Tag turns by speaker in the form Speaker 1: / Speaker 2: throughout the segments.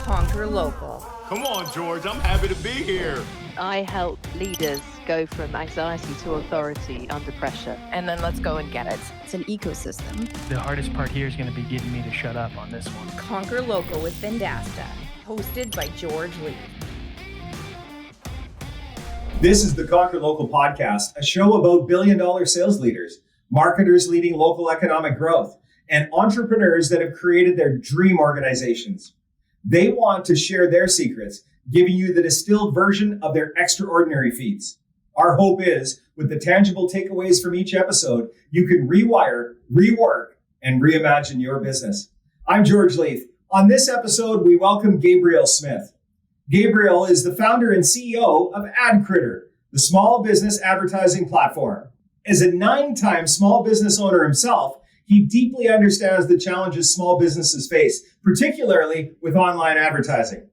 Speaker 1: Conquer Local.
Speaker 2: Come on, George, I'm happy to be here.
Speaker 3: I help leaders go from anxiety to authority under pressure.
Speaker 4: And then let's go and get it.
Speaker 5: It's an ecosystem.
Speaker 6: The hardest part here is going to be getting me to shut up on this one.
Speaker 1: Conquer Local with Vendasta, hosted by George Lee.
Speaker 7: This is the Conquer Local podcast, a show about billion-dollar sales leaders, marketers leading local economic growth, and entrepreneurs that have created their dream organizations. They want to share their secrets, giving you the distilled version of their extraordinary feats. Our hope is, with the tangible takeaways from each episode, you can rewire, rework, and reimagine your business. I'm George Leith. On this episode, we welcome Gabriel Smith. Gabriel is the founder and CEO of AdCritter, the small business advertising platform. As a 9-time small business owner himself, he deeply understands the challenges small businesses face, particularly with online advertising.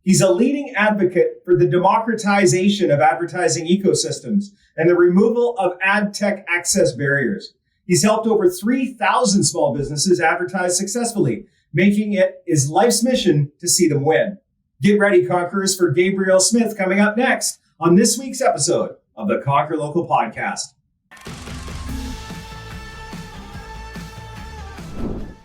Speaker 7: He's a leading advocate for the democratization of advertising ecosystems and the removal of ad tech access barriers. He's helped over 3,000 small businesses advertise successfully, making it his life's mission to see them win. Get ready, Conquerors, for Gabriel Smith coming up next on this week's episode of the Conquer Local podcast.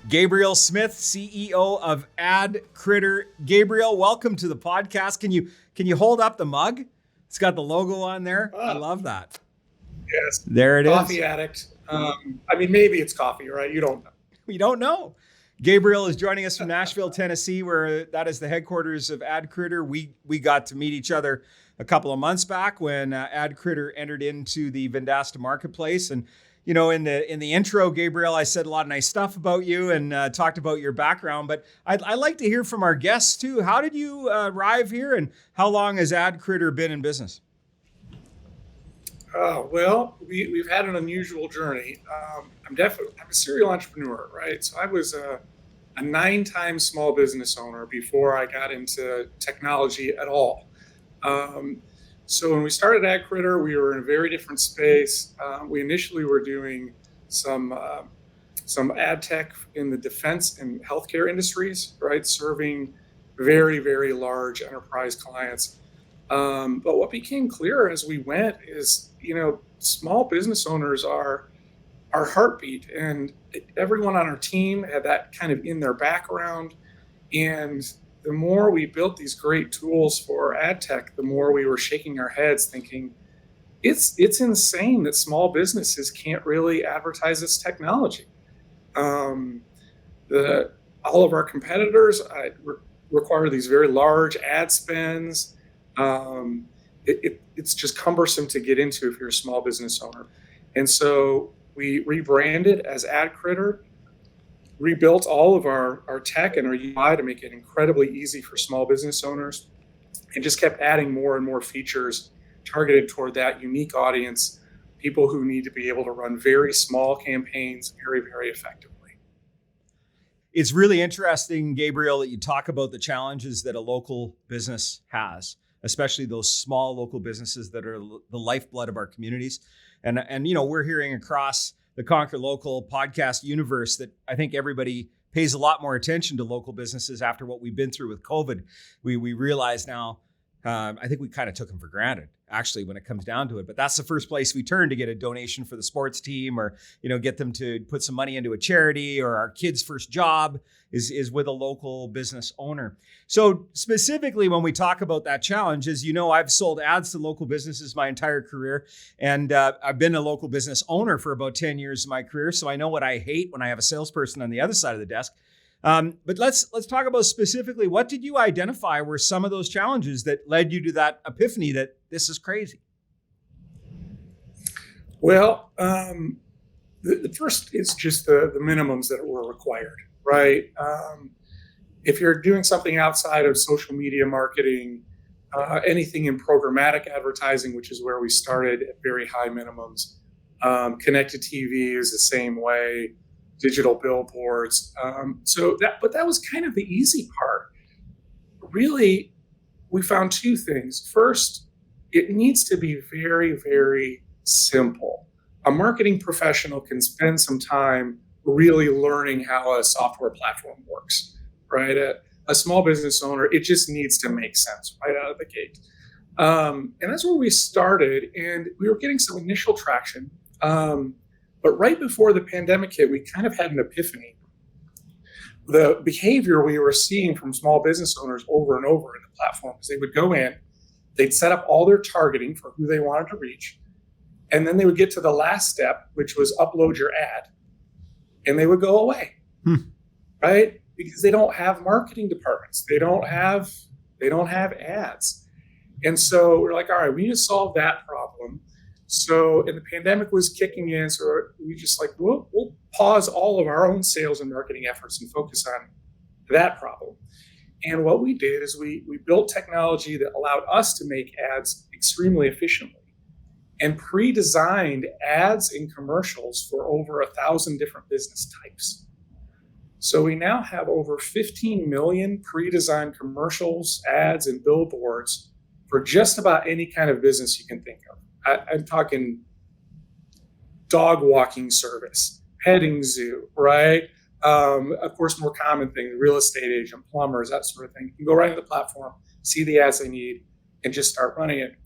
Speaker 7: Gabriel Smith, CEO of AdCritter. Gabriel, welcome to the podcast. Can you hold up the mug? It's got the logo on there. I love that.
Speaker 8: Yes.
Speaker 7: There it is.
Speaker 8: Coffee addict. Maybe it's coffee, right? You don't know.
Speaker 7: We don't know. Gabriel is joining us from Nashville, Tennessee, where that is the headquarters of AdCritter. We got to meet each other a couple of months back when AdCritter entered into the Vendasta marketplace. And you know, in the intro, Gabriel, I said a lot of nice stuff about you and talked about your background. But I'd like to hear from our guests too. How did you arrive here, and how long has AdCritter been in business?
Speaker 8: Well, we've had an unusual journey. I'm a serial entrepreneur, right? So I was a 9-time small business owner before I got into technology at all. So when we started AdCritter, we were in a very different space. We initially were doing some ad tech in the defense and healthcare industries, right? Serving very, very large enterprise clients. But what became clear as we went is, small business owners are our heartbeat, and everyone on our team had that kind of in their background. And the more we built these great tools for ad tech, the more we were shaking our heads thinking, it's insane that small businesses can't really advertise this technology. All of our competitors require these very large ad spends. It's just cumbersome to get into if you're a small business owner. And so we rebranded as AdCritter, rebuilt all of our tech and our UI to make it incredibly easy for small business owners, and just kept adding more and more features targeted toward that unique audience, people who need to be able to run very small campaigns very, very effectively.
Speaker 7: It's really interesting, Gabriel, that you talk about the challenges that a local business has, especially those small local businesses that are the lifeblood of our communities. And we're hearing across the Conquer Local podcast universe that I think everybody pays a lot more attention to local businesses after what we've been through with COVID. We realize now, I think we kind of took them for granted, actually, when it comes down to it. But that's the first place we turn to get a donation for the sports team, or, get them to put some money into a charity, or our kids' first job is with a local business owner. So specifically, when we talk about that challenge, as you know, I've sold ads to local businesses my entire career. And I've been a local business owner for about 10 years of my career. So I know what I hate when I have a salesperson on the other side of the desk. But let's talk about specifically, what did you identify were some of those challenges that led you to that epiphany that this is crazy?
Speaker 8: Well, the first is just the minimums that were required, right? If you're doing something outside of social media marketing, anything in programmatic advertising, which is where we started at very high minimums, connected TV is the same way. Digital Billboards. But that was kind of the easy part. Really, we found two things. First, it needs to be very, very simple. A marketing professional can spend some time really learning how a software platform works, right? a small business owner, it just needs to make sense right out of the gate. And that's where we started, and we were getting some initial traction. But right before the pandemic hit, we kind of had an epiphany. The behavior we were seeing from small business owners over and over in the platform is they would go in, they'd set up all their targeting for who they wanted to reach, and then they would get to the last step, which was upload your ad, and they would go away, right? Because they don't have marketing departments. They don't have ads. And so we're like, all right, we need to solve that problem. So, and the pandemic was kicking in, so we just like, we'll pause all of our own sales and marketing efforts and focus on that problem. And what we did is we built technology that allowed us to make ads extremely efficiently and pre-designed ads and commercials for over 1,000 different business types. So we now have over 15 million pre-designed commercials, ads, and billboards for just about any kind of business you can think of. I'm talking dog walking service, petting zoo, right? Of course, more common things, real estate agent, plumbers, that sort of thing. You can go right to the platform, see the ads they need, and just start running it.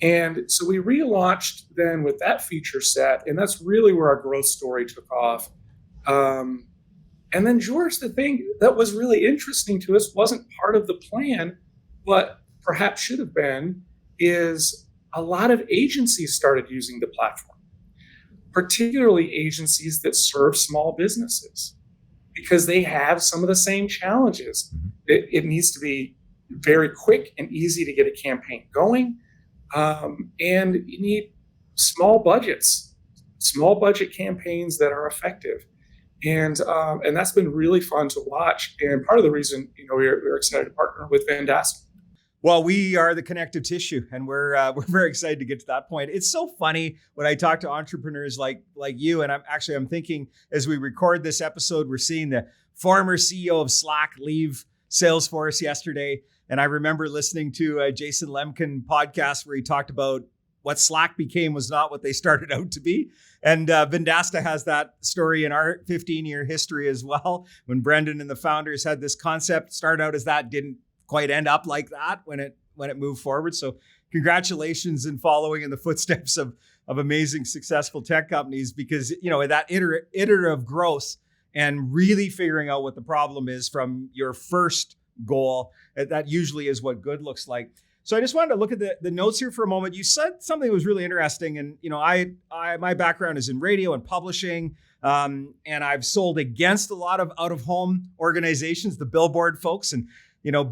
Speaker 8: And so we relaunched then with that feature set, and that's really where our growth story took off. And then, George, the thing that was really interesting to us wasn't part of the plan, but perhaps should have been, is a lot of agencies started using the platform, particularly agencies that serve small businesses, because they have some of the same challenges. It needs to be very quick and easy to get a campaign going. And you need small budget campaigns that are effective. And that's been really fun to watch. And part of the reason, we're excited to partner with Vendasta.
Speaker 7: Well, we are the connective tissue, and we're very excited to get to that point. It's so funny when I talk to entrepreneurs like you, and I'm thinking as we record this episode, we're seeing the former CEO of Slack leave Salesforce yesterday, and I remember listening to a Jason Lemkin podcast where he talked about what Slack became was not what they started out to be. And Vendasta has that story in our 15-year history as well. When Brendan and the founders had this concept, start out as that, didn't quite end up like that when it moved forward. So congratulations in following in the footsteps of amazing, successful tech companies, because, that iterative growth and really figuring out what the problem is from your first goal, that usually is what good looks like. So I just wanted to look at the notes here for a moment. You said something that was really interesting. And, my background is in radio and publishing. And I've sold against a lot of out-of-home organizations, the billboard folks. And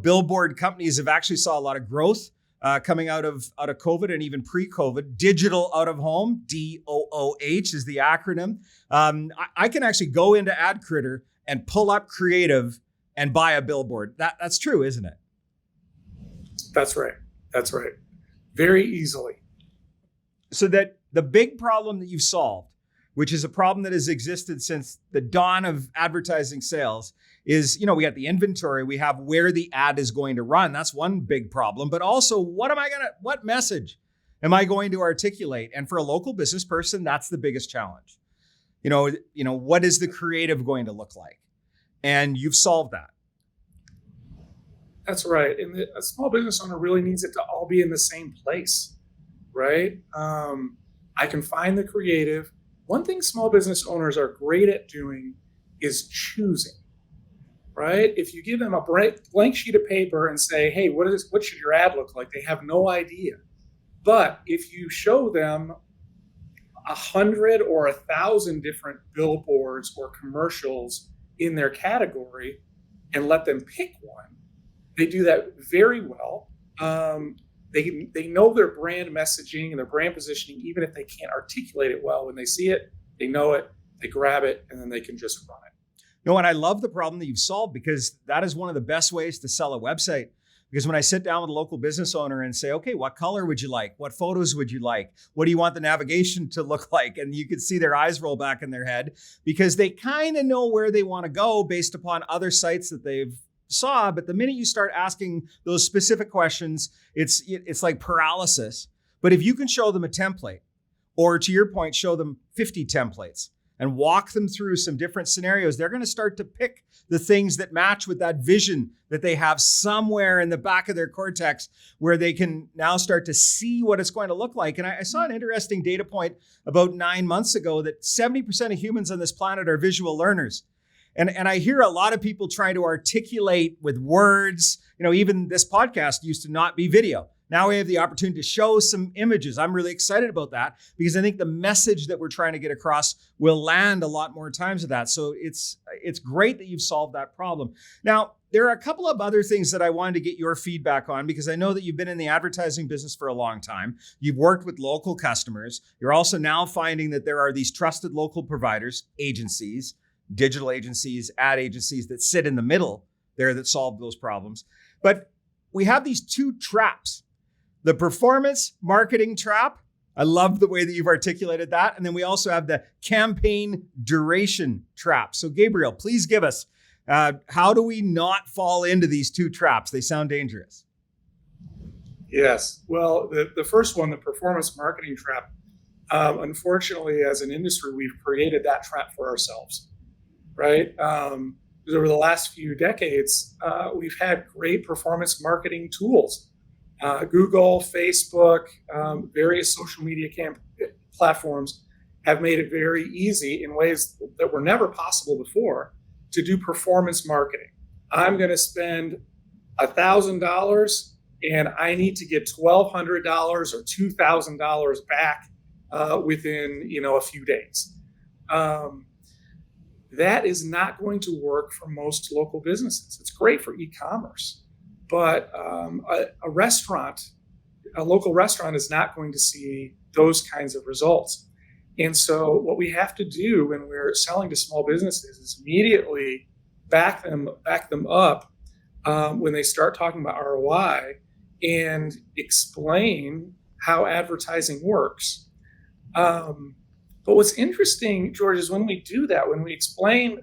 Speaker 7: billboard companies have actually saw a lot of growth coming out of COVID and even pre-COVID. Digital out of home, DOOH is the acronym. I can actually go into AdCritter and pull up creative and buy a billboard. That's true, isn't it?
Speaker 8: That's right. Very easily.
Speaker 7: So that the big problem that you've solved, which is a problem that has existed since the dawn of advertising sales, is, we got the inventory, we have where the ad is going to run. That's one big problem. But also, what message am I going to articulate? And for a local business person, that's the biggest challenge. What is the creative going to look like? And you've solved that.
Speaker 8: That's right. And a small business owner really needs it to all be in the same place, right? I can find the creative. One thing small business owners are great at doing is choosing, right? If you give them a blank sheet of paper and say, hey, what should your ad look like? They have no idea. But if you show them 100 or 1,000 different billboards or commercials in their category and let them pick one, they do that very well. They know their brand messaging and their brand positioning, even if they can't articulate it well. When they see it, they know it, they grab it, and then they can just run it.
Speaker 7: And I love the problem that you've solved, because that is one of the best ways to sell a website. Because when I sit down with a local business owner and say, okay, what color would you like? What photos would you like? What do you want the navigation to look like? And you can see their eyes roll back in their head, because they kind of know where they want to go based upon other sites that they've saw. But the minute you start asking those specific questions, it's like paralysis. But if you can show them a template, or to your point, show them 50 templates, and walk them through some different scenarios, they're going to start to pick the things that match with that vision that they have somewhere in the back of their cortex, where they can now start to see what it's going to look like. And I saw an interesting data point about 9 months ago that 70% of humans on this planet are visual learners. And I hear a lot of people trying to articulate with words. Even this podcast used to not be video. Now we have the opportunity to show some images. I'm really excited about that because I think the message that we're trying to get across will land a lot more times with that. So it's great that you've solved that problem. Now, there are a couple of other things that I wanted to get your feedback on, because I know that you've been in the advertising business for a long time. You've worked with local customers. You're also now finding that there are these trusted local providers, agencies, digital agencies, ad agencies that sit in the middle there that solve those problems. But we have these two traps. The performance marketing trap. I love the way that you've articulated that. And then we also have the campaign duration trap. So Gabriel, please give us, how do we not fall into these two traps? They sound dangerous.
Speaker 8: Yes. Well, the first one, the performance marketing trap, unfortunately, as an industry, we've created that trap for ourselves, right? Over the last few decades, we've had great performance marketing tools. Google, Facebook, various social media platforms have made it very easy in ways that were never possible before to do performance marketing. I'm going to spend $1,000 and I need to get $1,200 or $2,000 back within a few days. That is not going to work for most local businesses. It's great for e-commerce. But a local restaurant is not going to see those kinds of results. And so what we have to do when we're selling to small businesses is immediately back them up when they start talking about ROI and explain how advertising works. But what's interesting, George, is when we do that, when we explain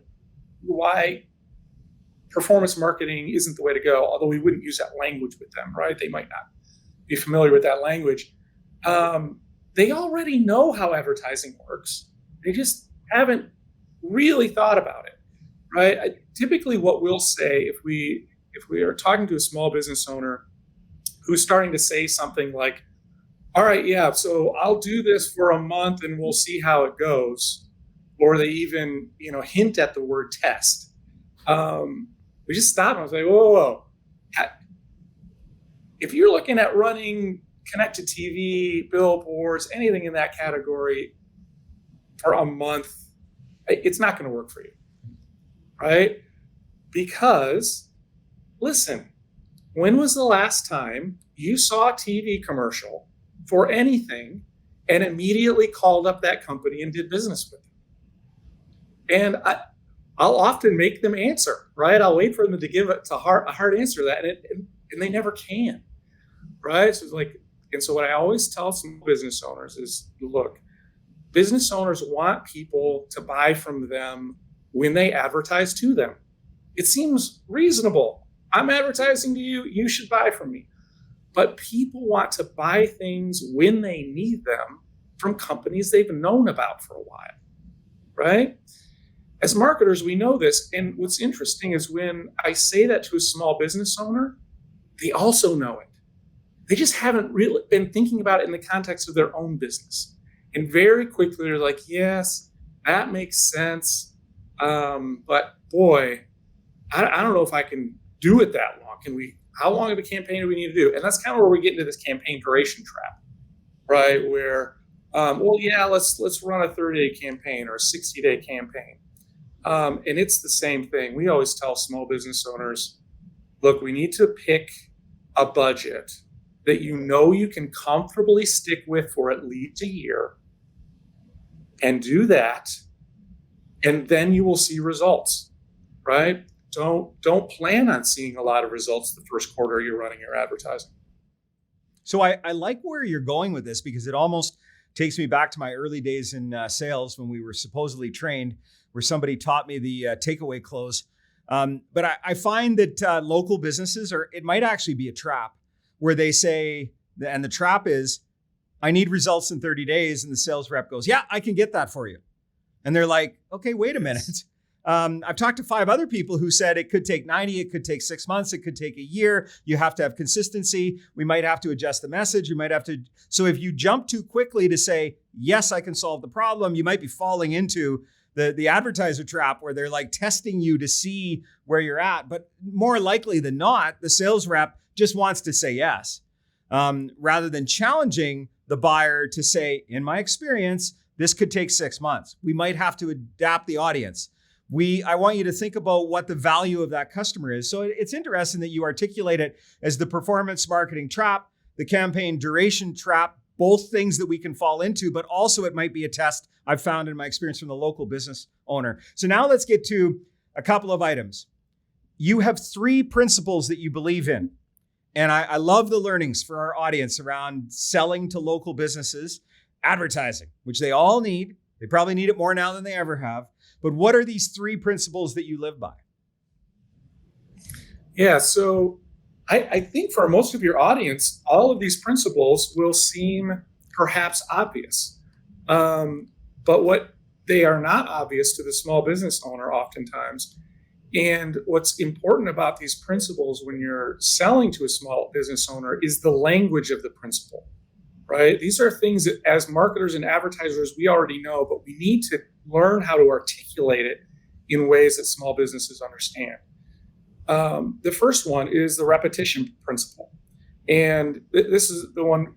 Speaker 8: why performance marketing isn't the way to go, although we wouldn't use that language with them, right? They might not be familiar with that language. They already know how advertising works. They just haven't really thought about it, right? Typically what we'll say if we are talking to a small business owner who's starting to say something like, all right, yeah, so I'll do this for a month and we'll see how it goes. Or they even, hint at the word test. We just stop and say, whoa. If you're looking at running connected TV, billboards, anything in that category for a month, it's not going to work for you, right? Because, listen, when was the last time you saw a TV commercial for anything and immediately called up that company and did business with them? And I'll often make them answer, right? I'll wait for them to give a hard answer to that, and they never can, right? So it's like, and so what I always tell some business owners is, look, business owners want people to buy from them when they advertise to them. It seems reasonable. I'm advertising to you, you should buy from me. But people want to buy things when they need them from companies they've known about for a while, right? As marketers, we know this. And what's interesting is when I say that to a small business owner, they also know it. They just haven't really been thinking about it in the context of their own business. And very quickly, they're like, yes, that makes sense. But boy, I don't know if I can do it that long. How long of a campaign do we need to do? And that's kind of where we get into this campaign duration trap, right? Where, let's run a 30-day campaign or a 60-day campaign. And it's the same thing. We always tell small business owners, look, we need to pick a budget that you can comfortably stick with for at least a year and do that. And then you will see results, right? Don't plan on seeing a lot of results the first quarter you're running your advertising.
Speaker 7: So I like where you're going with this, because it almost takes me back to my early days in sales when we were supposedly trained, where somebody taught me the takeaway close. But I find that local businesses, or it might actually be a trap, where they say, and the trap is, I need results in 30 days. And the sales rep goes, yeah, I can get that for you. And they're like, okay, wait a minute. I've talked to 5 other people who said it could take 90, it could take 6 months, it could take a year. You have to have consistency. We might have to adjust the message. So if you jump too quickly to say, yes, I can solve the problem, you might be falling into the advertiser trap where they're like testing you to see where you're at. But more likely than not, the sales rep just wants to say yes, rather than challenging the buyer to say, in my experience, this could take 6 months. We might have to adapt the audience. I want you to think about what the value of that customer is. So it's interesting that you articulate it as the performance marketing trap, the campaign duration trap, both things that we can fall into, but also it might be a test I've found in my experience from the local business owner. So now let's get to a couple of items. You have 3 principles that you believe in. And I love the learnings for our audience around selling to local businesses, advertising, which they all need. They probably need it more now than they ever have. But what are these 3 principles that you live by?
Speaker 8: Yeah, so I think for most of your audience, all of these principles will seem perhaps obvious. But what they are not obvious to the small business owner oftentimes. And what's important about these principles when you're selling to a small business owner is the language of the principle, right? These are things that as marketers and advertisers, we already know, but we need to learn how to articulate it in ways that small businesses understand. The first one is the repetition principle. And this is the one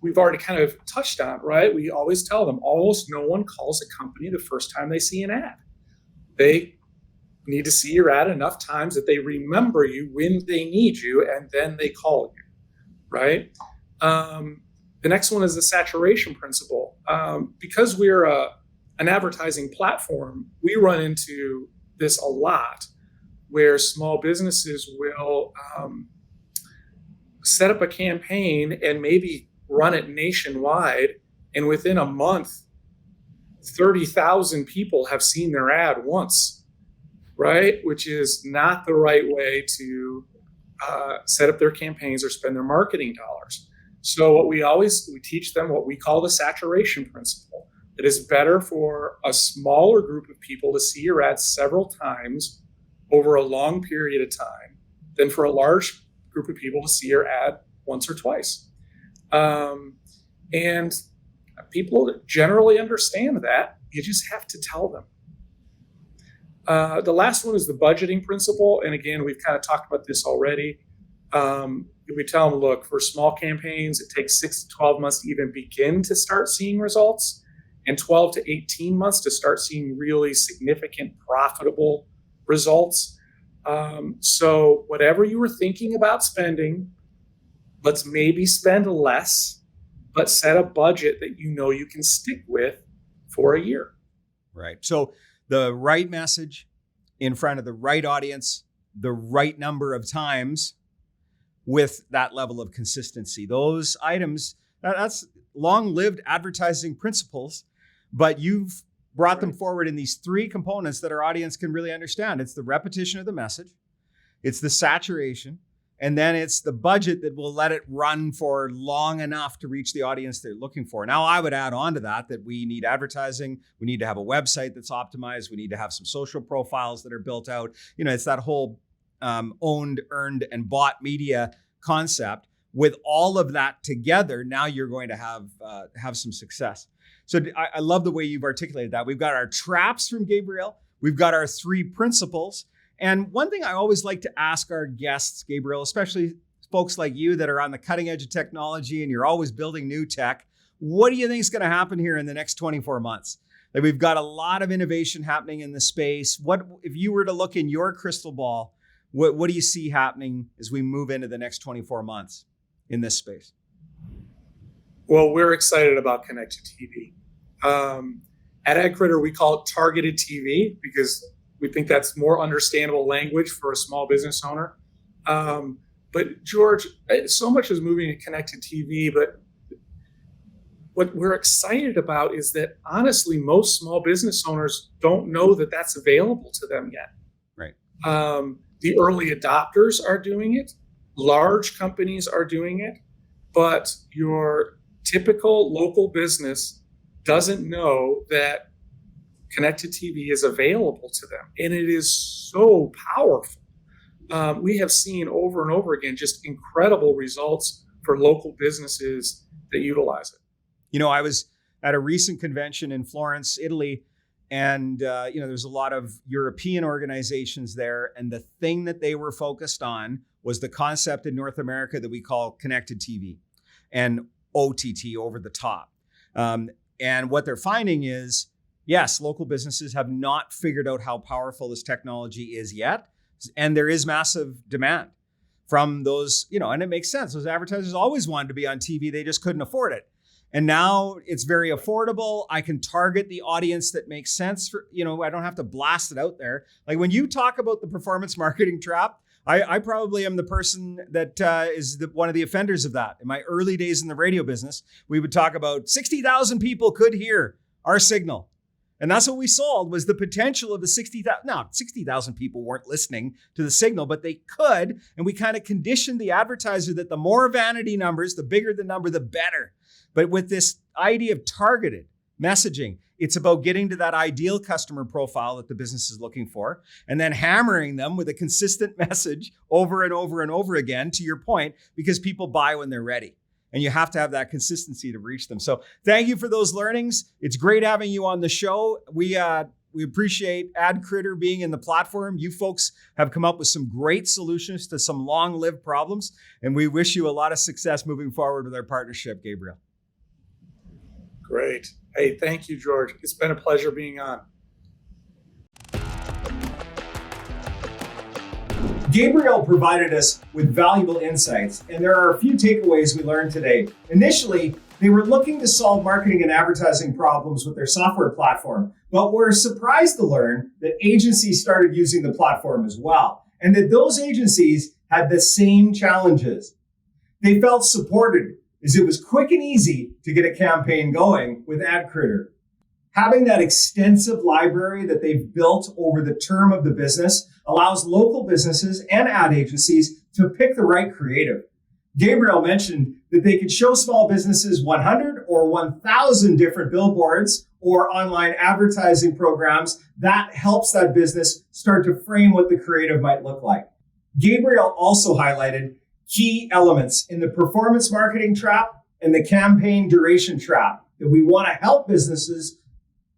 Speaker 8: we've already kind of touched on, right? We always tell them almost no one calls a company the first time they see an ad. They need to see your ad enough times that they remember you when they need you, and then they call you, right? The next one is the saturation principle. Because we're an advertising platform, we run into this a lot where small businesses will set up a campaign and maybe run it nationwide, and within a month, 30,000 people have seen their ad once, right? Which is not the right way to set up their campaigns or spend their marketing dollars. So what we teach them what we call the saturation principle. It is better for a smaller group of people to see your ad several times over a long period of time than for a large group of people to see your ad once or twice. And people generally understand that. You just have to tell them. The last one is the budgeting principle. And again, we've kind of talked about this already. We tell them, look, for small campaigns, it takes 6 to 12 months to even begin to start seeing results, and 12 to 18 months to start seeing really significant, profitable results. So whatever you were thinking about spending, let's maybe spend less, but set a budget that you know you can stick with for a year.
Speaker 7: Right. So the right message in front of the right audience, the right number of times with that level of consistency. Those items, that's long-lived advertising principles, but you've brought them forward in these 3 components that our audience can really understand. It's the repetition of the message, it's the saturation, and then it's the budget that will let it run for long enough to reach the audience they're looking for. Now, I would add on to that we need advertising. We need to have a website that's optimized. We need to have some social profiles that are built out. It's that whole owned, earned, and bought media concept. With all of that together, now you're going to have some success. So I love the way you've articulated that. We've got our traps from Gabriel. We've got our 3 principles. And one thing I always like to ask our guests, Gabriel, especially folks like you that are on the cutting edge of technology and you're always building new tech, what do you think is going to happen here in the next 24 months? Like, we've got a lot of innovation happening in the space. What if you were to look in your crystal ball, what do you see happening as we move into the next 24 months in this space?
Speaker 8: Well, we're excited about connected TV. At AdCritter, we call it targeted TV because we think that's more understandable language for a small business owner. But George, so much is moving to connected TV, but what we're excited about is that honestly, most small business owners don't know that that's available to them yet.
Speaker 7: Right.
Speaker 8: The early adopters are doing it. Large companies are doing it, but your typical local business doesn't know that connected TV is available to them, and it is so powerful. We have seen over and over again just incredible results for local businesses that utilize it.
Speaker 7: You know, I was at a recent convention in Florence, Italy, and there's a lot of European organizations there, and the thing that they were focused on was the concept in North America that we call connected TV and OTT, over the top. And what they're finding is, yes, local businesses have not figured out how powerful this technology is yet. And there is massive demand from those, and it makes sense. Those advertisers always wanted to be on TV. They just couldn't afford it. And now it's very affordable. I can target the audience that makes sense for, I don't have to blast it out there. Like when you talk about the performance marketing trap, I probably am the person that is one of the offenders of that. In my early days in the radio business, we would talk about 60,000 people could hear our signal. And that's what we sold, was the potential of the 60,000. Now, 60,000 people weren't listening to the signal, but they could. And we kind of conditioned the advertiser that the more vanity numbers, the bigger the number, the better. But with this idea of targeted messaging, it's about getting to that ideal customer profile that the business is looking for, and then hammering them with a consistent message over and over and over again, to your point, because people buy when they're ready. And you have to have that consistency to reach them. So thank you for those learnings. It's great having you on the show. We appreciate AdCritter being in the platform. You folks have come up with some great solutions to some long-lived problems, and we wish you a lot of success moving forward with our partnership, Gabriel.
Speaker 8: Great. Hey, thank you, George. It's been a pleasure being on.
Speaker 7: Gabriel provided us with valuable insights, and there are a few takeaways we learned today. Initially, they were looking to solve marketing and advertising problems with their software platform, but were surprised to learn that agencies started using the platform as well, and that those agencies had the same challenges. They felt supported, as it was quick and easy to get a campaign going with AdCritter. Having that extensive library that they've built over the term of the business allows local businesses and ad agencies to pick the right creative. Gabriel mentioned that they could show small businesses 100 or 1,000 different billboards or online advertising programs. That helps that business start to frame what the creative might look like. Gabriel also highlighted key elements in the performance marketing trap and the campaign duration trap that we want to help businesses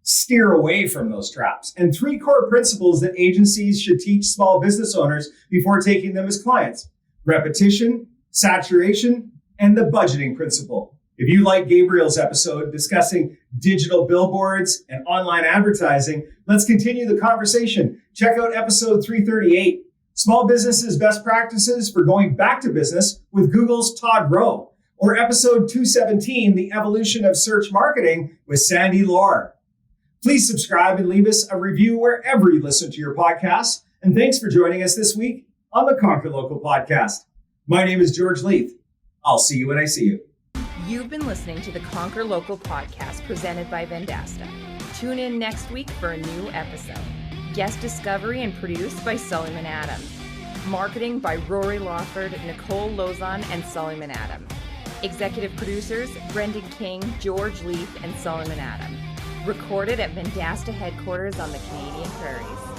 Speaker 7: steer away from those traps, and 3 core principles that agencies should teach small business owners before taking them as clients: repetition, saturation, and the budgeting principle. If you like Gabriel's episode discussing digital billboards and online advertising, let's continue the conversation. Check out episode 338, Small Businesses Best Practices for Going Back to Business with Google's Todd Rowe, or episode 217, The Evolution of Search Marketing with Sandy Lohr. Please subscribe and leave us a review wherever you listen to your podcasts. And thanks for joining us this week on the Conquer Local podcast. My name is George Leith. I'll see you when I see you.
Speaker 1: You've been listening to the Conquer Local podcast presented by Vendasta. Tune in next week for a new episode. Guest discovery and produced by Sullivan Adams. Marketing by Rory Lawford, Nicole Lozon, and Sullivan Adams. Executive producers Brendan King, George Leith, and Sullivan Adams. Recorded at Vendasta headquarters on the Canadian Prairies.